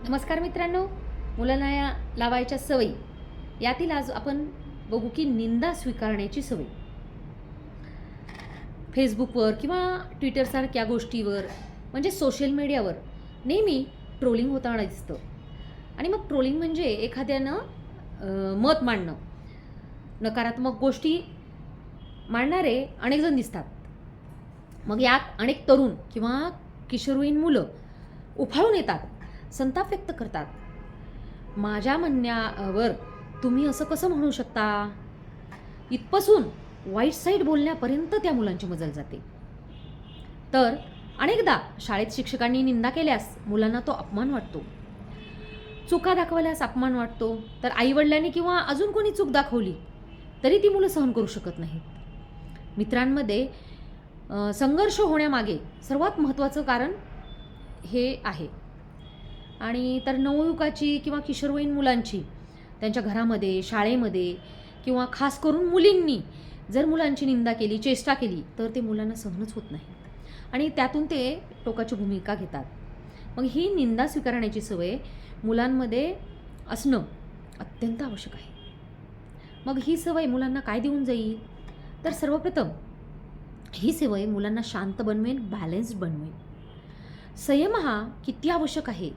नमस्कार मित्रांनो, मुलांना या लावायच्या सवयी यातील आज आपण बघू की निंदा स्वीकारण्याची सवय. फेसबुकवर किंवा ट्विटरसारख्या गोष्टीवर म्हणजे सोशल मीडियावर नेहमी ट्रोलिंग होताना दिसतं. आणि मग ट्रोलिंग म्हणजे एखाद्यानं मत मांडणं, नकारात्मक गोष्टी मांडणारे अनेक जण दिसतात. मग यात अनेक तरुण किंवा किशोरवयीन मुलं उफाळून येतात, संताप व्यक्त करतात. माझ्या म्हणण्यावर तुम्ही असं कसं म्हणू शकता, इथपासून वाईट साईड बोलण्यापर्यंत त्या मुलांची मजल जाते. तर अनेकदा शाळेत शिक्षकांनी निंदा केल्यास मुलांना तो अपमान वाटतो, चुका दाखवल्यास अपमान वाटतो. तर आईवडिलांनी किंवा अजून कोणी चूक दाखवली तरी ती मुलं सहन करू शकत नाहीत. मित्रांमध्ये संघर्ष होण्यामागे सर्वात महत्त्वाचं कारण हे आहे. आणि तर नवयुवकाची किंवा किशोरवयीन मुलांची त्यांच्या घरामध्ये, शाळेमध्ये किंवा खास करून मुलींनी जर मुलांची निंदा केली, चेष्टा केली तर ते मुलांना सहनच होत नाही आणि त्यातून ते टोकाची भूमिका घेतात. मग ही निंदा स्वीकारण्याची सवय मुलांमध्ये असणं अत्यंत आवश्यक आहे. मग ही सवय मुलांना काय देऊन जाईल, तर सर्वप्रथम ही सवय मुलांना शांत बनवेल, बॅलन्स्ड बनवेल. संयम हा किती आवश्यक आहे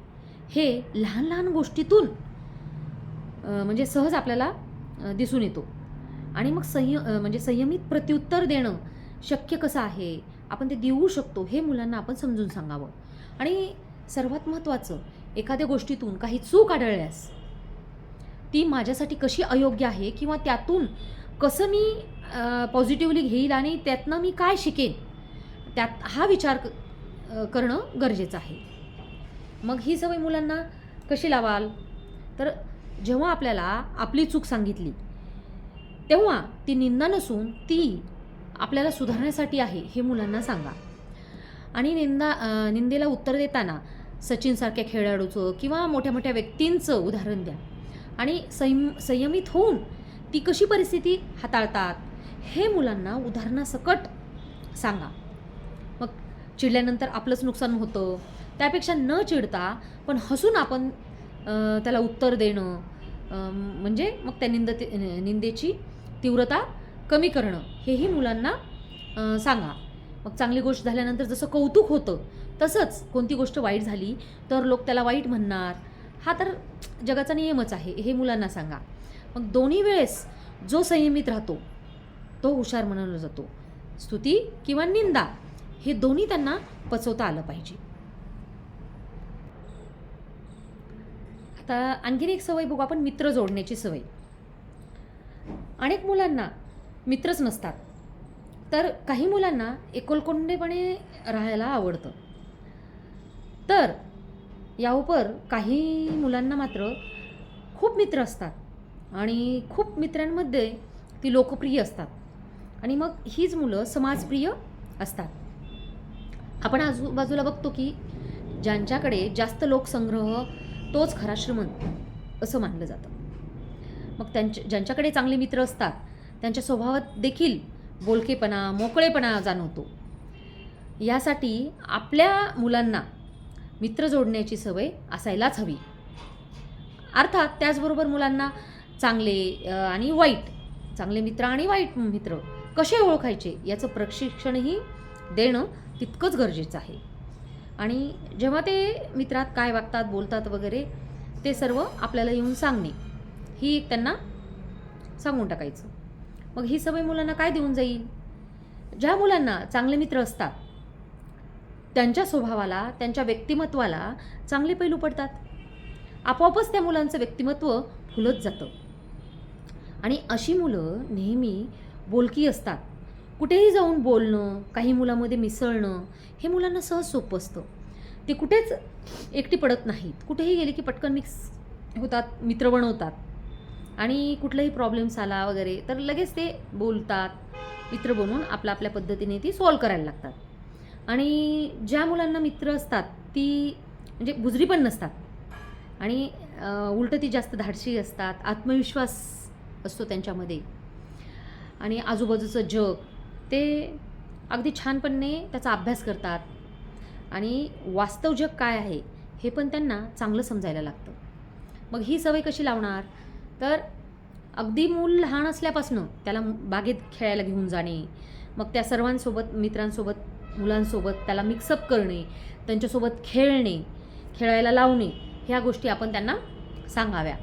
हे लहान लहान गोष्टीतून म्हणजे सहज आपल्याला दिसून येतो. आणि मग म्हणजे संयमित प्रत्युत्तर देणं शक्य कसं आहे, आपण ते देऊ शकतो हे मुलांना आपण समजून सांगावं. आणि सर्वात महत्त्वाचं, एखाद्या गोष्टीतून काही चूक आढळल्यास ती माझ्यासाठी कशी अयोग्य आहे किंवा त्यातून कसं मी पॉझिटिव्हली घेईल आणि त्यातनं मी काय शिकेन, त्यात हा विचार करणं गरजेचं आहे. मग ही सवय मुलांना कशी लावाल, तर जेव्हा आपल्याला आपली चूक सांगितली तेव्हा ती निंदा नसून ती आपल्याला सुधारण्यासाठी आहे हे मुलांना सांगा. आणि निंदेला उत्तर देताना सचिनसारख्या खेळाडूचं किंवा मोठ्या मोठ्या व्यक्तींचं उदाहरण द्या आणि संयमित होऊन ती कशी परिस्थिती हाताळतात हे मुलांना उदाहरणासकट सांगा. मग चिडल्यानंतर आपलंच नुकसान होतं, त्यापेक्षा न चिडता पण हसून आपण त्याला उत्तर देणं, म्हणजे मग त्या निंदेची तीव्रता कमी करणं हेही मुलांना सांगा. मग चांगली गोष्ट झाल्यानंतर जसं कौतुक होतं तसंच कोणती गोष्ट वाईट झाली तर लोक त्याला वाईट म्हणणार, हा तर जगाचा नियमच आहे हे मुलांना सांगा. मग दोन्ही वेळेस जो संयमित राहतो तो हुशार म्हणवला जातो. स्तुती किंवा निंदा हे दोन्ही त्यांना पचवता आलं पाहिजे. आता आणखीन एक सवय बघू आपण, मित्र जोडण्याची सवय. अनेक मुलांना मित्रच नसतात, तर काही मुलांना एकोलकोंडेपणे राहायला आवडतं. तर याउपर काही मुलांना मात्र खूप मित्र असतात आणि खूप मित्रांमध्ये ती लोकप्रिय असतात आणि मग हीच मुलं समाजप्रिय असतात. आपण आजूबाजूला बघतो की ज्यांच्याकडे जास्त लोकसंग्रह तोच खरा श्रीमंत असं मानलं जातं. मग ज्यांच्याकडे चांगले मित्र असतात त्यांच्या स्वभावात देखील बोलकेपणा, मोकळेपणा जाणवतो. यासाठी आपल्या मुलांना मित्र जोडण्याची सवय असायलाच हवी. अर्थात त्याचबरोबर मुलांना चांगले आणि वाईट, चांगले मित्र आणि वाईट मित्र कसे ओळखायचे याचं प्रशिक्षणही देणं तितकंच गरजेचं आहे. आणि जेव्हा ते मित्रात काय वागतात, बोलतात वगैरे ते सर्व आपल्याला येऊन सांगणे, ही एक त्यांना सांगून टाकायचं. मग ही सवय मुलांना काय देऊन जाईल, ज्या मुलांना चांगले मित्र असतात त्यांच्या स्वभावाला, त्यांच्या व्यक्तिमत्वाला चांगले पैलू पडतात. आपोआपच त्या मुलांचं व्यक्तिमत्व फुलत जातं. आणि अशी मुलं नेहमी बोलकी असतात. कुठेही जाऊन बोलणं, काही मुलांमध्ये मिसळणं हे मुलांना सहज सोपं असतं. ते कुठेच एकटी पडत नाहीत, कुठेही गेले की पटकन मिक्स होतात, मित्र बनवतात आणि कुठलाही प्रॉब्लेम्स आला वगैरे तर लगेच ते बोलतात, मित्र बनवून आपल्या पद्धतीने ती सॉल्व करायला लागतात. आणि ज्या मुलांना मित्र असतात ती म्हणजे बुजरी पण नसतात आणि उलटं ती जास्त धाडशी असतात, आत्मविश्वास असतो त्यांच्यामध्ये आणि आजूबाजूचं जग ते अगदी छानपणे त्याचा अभ्यास करतात आणि वास्तव जग काय आहे हे पण त्यांना चांगलं समजायला लागतं. मग ही सवय कशी लावणार? तर अगदी मूल लहान असल्यापासून त्याला बागेत खेळायला घेऊन जाणे, मग त्या सर्वांसोबत, मित्रांसोबत, मुलांसोबत त्याला मिक्सअप करणे, त्यांच्यासोबत खेळणे, खेळायला लावणे, ह्या गोष्टी आपण त्यांना सांगाव्या.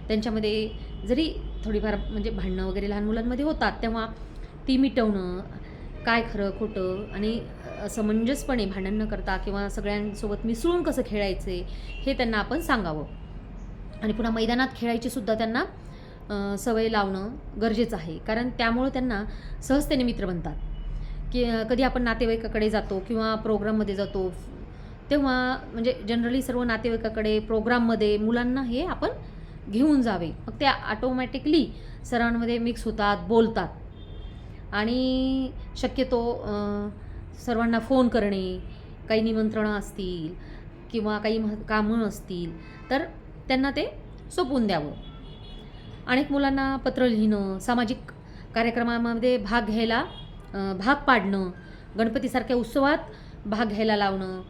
त्यांच्यामध्ये जरी थोडीफार म्हणजे भांडणं वगैरे लहान मुलांमध्ये होतात, तेव्हा ती मिटवणं, काय खरं खोटं आणि समंजसपणे भांडण न करता किंवा सगळ्यांसोबत मिसळून कसं खेळायचे हे त्यांना आपण सांगावं. आणि पुन्हा मैदानात खेळायची सुद्धा त्यांना सवय लावणं गरजेचं आहे, कारण त्यामुळं त्यांना सहजतेने मित्र बनतात. की कधी आपण नातेवाईकाकडे जातो किंवा प्रोग्राममध्ये जातो, तेव्हा म्हणजे जनरली सर्व नातेवाईकाकडे प्रोग्राममध्ये मुलांना हे आपण घेऊन जावे. मग ते ऑटोमॅटिकली सर्वांमध्ये मिक्स होतात, बोलतात. आणि शक्यतो सर्वांना फोन करणे, काही निमंत्रणं असतील किंवा काही कामं असतील तर त्यांना ते सोपवून द्यावं. अनेक मुलांना पत्र लिहिणं, सामाजिक कार्यक्रमामध्ये भाग पाडणं, गणपतीसारख्या उत्सवात भाग घ्यायला लावणं,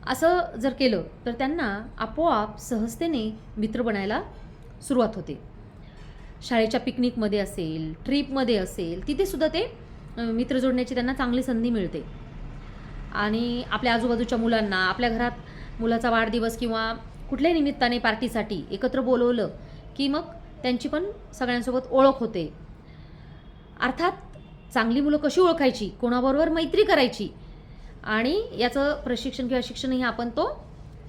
असं जर केलं तर त्यांना आपोआप सहजतेने मित्र बनायला सुरुवात होते. शाळेच्या पिकनिकमध्ये असेल, ट्रीपमध्ये असेल, तिथेसुद्धा ते मित्र जोडण्याची त्यांना चांगली संधी मिळते. आणि आपल्या आजूबाजूच्या मुलांना, आपल्या घरात मुलाचा वाढदिवस किंवा कुठल्याही निमित्ताने पार्टीसाठी एकत्र बोलवलं की मग त्यांची पण सगळ्यांसोबत ओळख होते. अर्थात चांगली मुलं कशी ओळखायची, कोणाबरोबर मैत्री करायची, आणि याचं प्रशिक्षण किंवा शिक्षणही आपण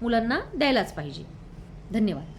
मुलांना द्यायलाच पाहिजे. धन्यवाद.